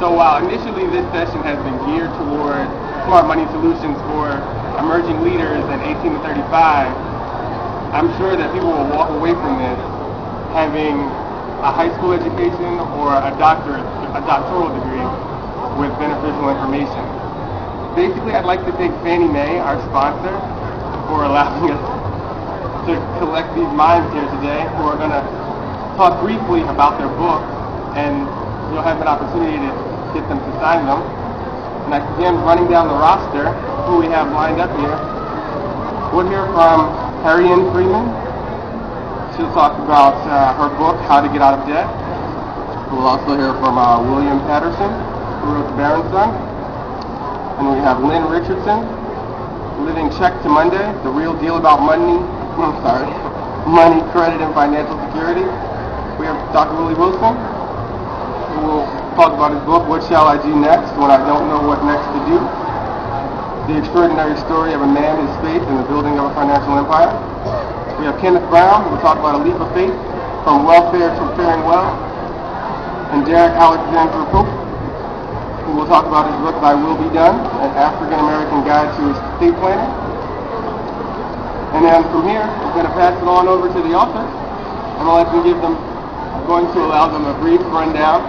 So while initially this session has been geared toward smart money solutions for emerging leaders in 18 to 35, I'm sure that people will walk away from this having a high school education or a doctoral degree with beneficial information. Basically, I'd like to thank Fannie Mae, our sponsor, for allowing us to collect these minds here today who are going to talk briefly about their book, and you'll have an opportunity to get them to sign them. And I begin running down the roster who we have lined up here. We'll hear from Harriet Freeman. She'll talk about her book, How to Get Out of Debt. We'll also hear from William Patterson, who wrote The Barron's Son. And we have Lynn Richardson, Living Check to Monday, The Real Deal About Money, Credit, and Financial Security. We have Dr. Willie Wilson, who will talk about his book, What Shall I Do Next When I Don't Know What Next to Do? The Extraordinary Story of a Man, His Faith, and the Building of a Financial Empire. We have Kenneth Brown, who will talk about A Leap of Faith, From Welfare to Faring Well. And Derek Alexander Pope, who will talk about his book, Thy Will Be Done, An African American Guide to Estate Planning. And then from here, I'm going to pass it on over to the author. I'm going to allow them a brief rundown,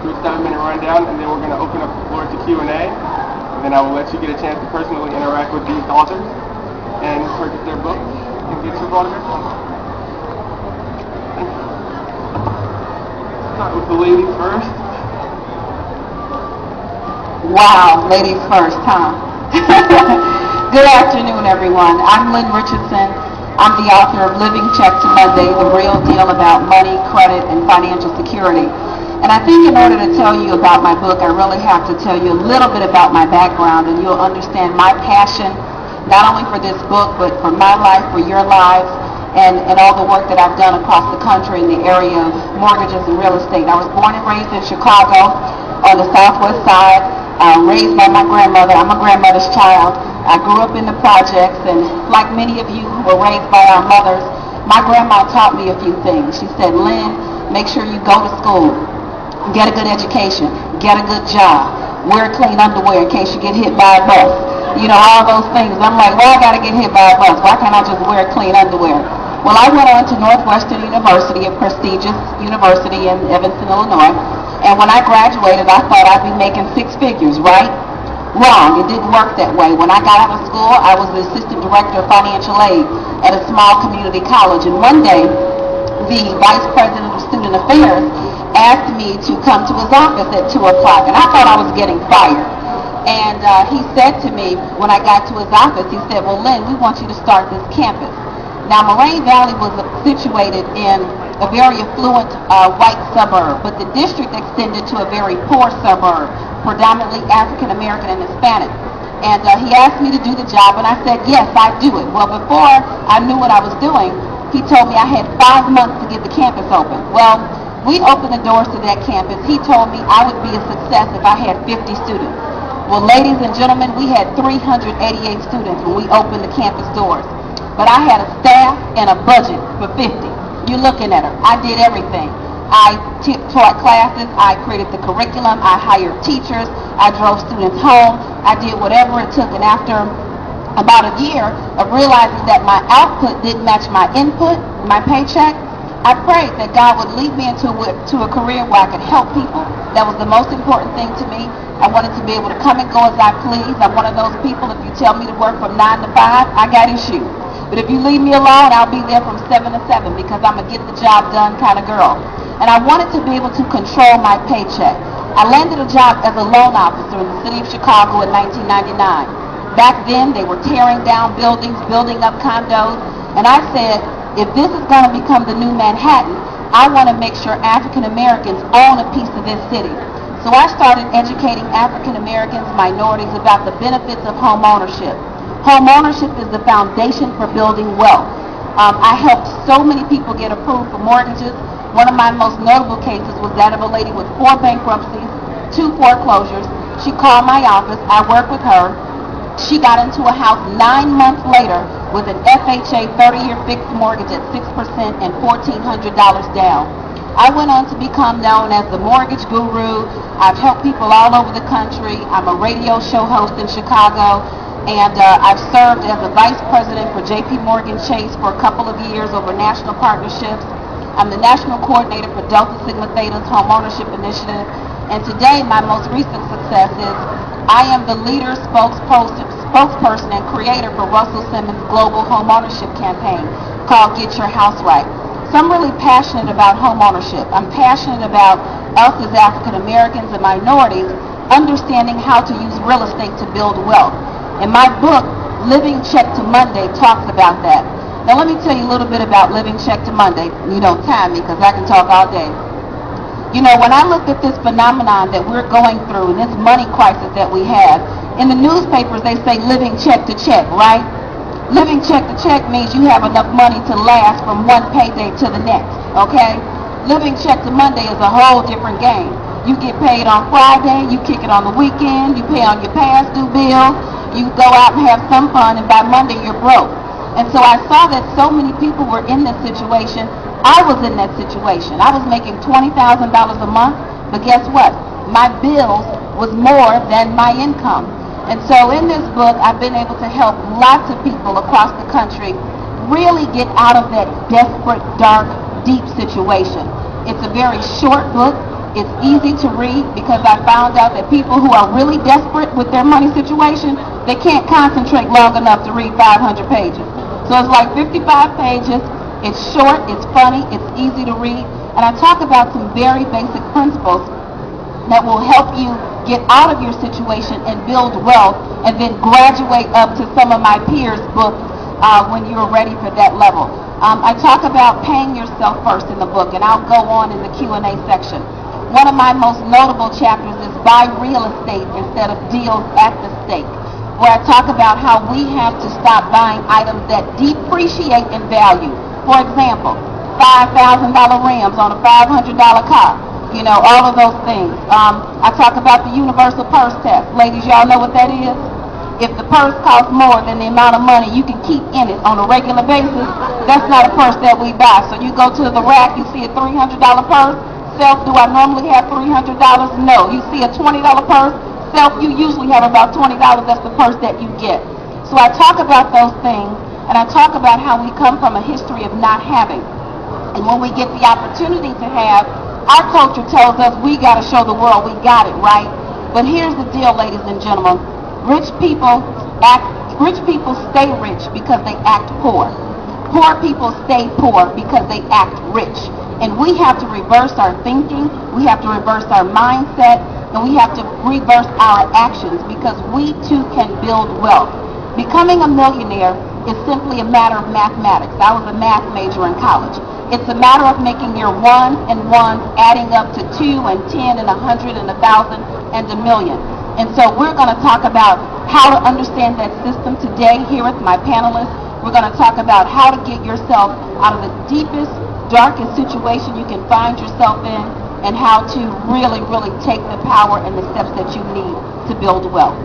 brief 7-minute rundown, and then we're going to open up the floor to Q&A. And then I will let you get a chance to personally interact with these authors and purchase their books and get your autographs. Thank you. Start with the ladies first. Wow, ladies first, huh? Good afternoon, everyone. I'm Lynn Richardson. I'm the author of Living Check to Monday, The Real Deal About Money, Credit, and Financial Security. And I think in order to tell you about my book, I really have to tell you a little bit about my background, and you'll understand my passion, not only for this book, but for my life, for your lives, and all the work that I've done across the country in the area of mortgages and real estate. I was born and raised in Chicago on the southwest side, raised by my grandmother. I'm a grandmother's child. I grew up in the projects, and like many of you who were raised by our mothers, my grandma taught me a few things. She said, Lynn, make sure you go to school, get a good education, get a good job, wear clean underwear in case you get hit by a bus. You know, all those things. I'm like, well, I got to get hit by a bus. Why can't I just wear clean underwear? Well, I went on to Northwestern University, a prestigious university in Evanston, Illinois. And when I graduated, I thought I'd be making 6 figures, right? Wrong. It didn't work that way. When I got out of school, I was the assistant director of financial aid at a small community college. And one day, the vice president of student affairs asked me to come to his office at 2 o'clock. And I thought I was getting fired. And he said to me, when I got to his office, he said, well, Lynn, we want you to start this campus. Now, Moraine Valley was situated in a very affluent white suburb, but the district extended to a very poor suburb, predominantly African American and Hispanic. And he asked me to do the job, and I said, yes, I do it. Well, before I knew what I was doing, he told me I had 5 months to get the campus open. Well, we opened the doors to that campus. He told me I would be a success if I had 50 students. Well, ladies and gentlemen, we had 388 students when we opened the campus doors. But I had a staff and a budget for 50. You're looking at her. I did everything. I taught classes. I created the curriculum. I hired teachers. I drove students home. I did whatever it took. And after about a year of realizing that my output didn't match my input, my paycheck, I prayed that God would lead me into a career where I could help people. That was the most important thing to me. I wanted to be able to come and go as I please. I'm one of those people, if you tell me to work from 9 to 5, I got issues. But if you leave me alone, I'll be there from 7 to 7 because I'm a get the job done kind of girl. And I wanted to be able to control my paycheck. I landed a job as a loan officer in the city of Chicago in 1999. Back then, they were tearing down buildings, building up condos. And I said, if this is going to become the new Manhattan, I want to make sure African Americans own a piece of this city. So I started educating African Americans, minorities about the benefits of home ownership. Home ownership is the foundation for building wealth. I helped so many people get approved for mortgages. One of my most notable cases was that of a lady with 4 bankruptcies, 2 foreclosures. She called my office. I worked with her. She got into a house 9 months later with an FHA 30-year fixed mortgage at 6% and $1,400 down. I went on to become known as the mortgage guru. I've helped people all over the country. I'm a radio show host in Chicago, and I've served as a vice president for J.P. Morgan Chase for a couple of years over national partnerships. I'm the national coordinator for Delta Sigma Theta's Home Ownership Initiative, and today my most recent success is I am the leader, spokesperson, and creator for Russell Simmons' global home ownership campaign called Get Your House Right. So I'm really passionate about home ownership. I'm passionate about us as African Americans and minorities understanding how to use real estate to build wealth. And my book, Living Check to Monday, talks about that. Now let me tell you a little bit about Living Check to Monday. You don't time me because I can talk all day. You know, when I looked at this phenomenon that we're going through and this money crisis that we have, in the newspapers they say living check to check, right? Living check to check means you have enough money to last from one payday to the next, okay? Living check to Monday is a whole different game. You get paid on Friday, you kick it on the weekend, you pay on your past due bill, you go out and have some fun, and by Monday you're broke. And so I saw that so many people were in this situation. I was in that situation. I was making $20,000 a month, but guess what? My bills was more than my income. And so in this book, I've been able to help lots of people across the country really get out of that desperate, dark, deep situation. It's a very short book. It's easy to read because I found out that people who are really desperate with their money situation, they can't concentrate long enough to read 500 pages. So it's like 55 pages. It's short, it's funny, it's easy to read, and I talk about some very basic principles that will help you get out of your situation and build wealth, and then graduate up to some of my peers' books when you're ready for that level. I talk about paying yourself first in the book, and I'll go on in the Q&A section. One of my most notable chapters is Buy Real Estate Instead of Deals at the Stake, where I talk about how we have to stop buying items that depreciate in value. For example, $5,000 rims on a $500 car. You know, all of those things. I talk about the universal purse test. Ladies, y'all know what that is? If the purse costs more than the amount of money you can keep in it on a regular basis, that's not a purse that we buy. So you go to the rack, you see a $300 purse. Self, do I normally have $300? No. You see a $20 purse. Self, you usually have about $20. That's the purse that you get. So I talk about those things. And I talk about how we come from a history of not having. And when we get the opportunity to have, our culture tells us we got to show the world we got it, right? But here's the deal, ladies and gentlemen. Rich people stay rich because they act poor. Poor people stay poor because they act rich. And we have to reverse our thinking, we have to reverse our mindset, and we have to reverse our actions because we too can build wealth. Becoming a millionaire is simply a matter of mathematics. I was a math major in college. It's a matter of making your ones and ones adding up to 2 and 10 and 100 and 1,000 and a million. And so we're going to talk about how to understand that system today here with my panelists. We're going to talk about how to get yourself out of the deepest, darkest situation you can find yourself in and how to really, really take the power and the steps that you need to build wealth.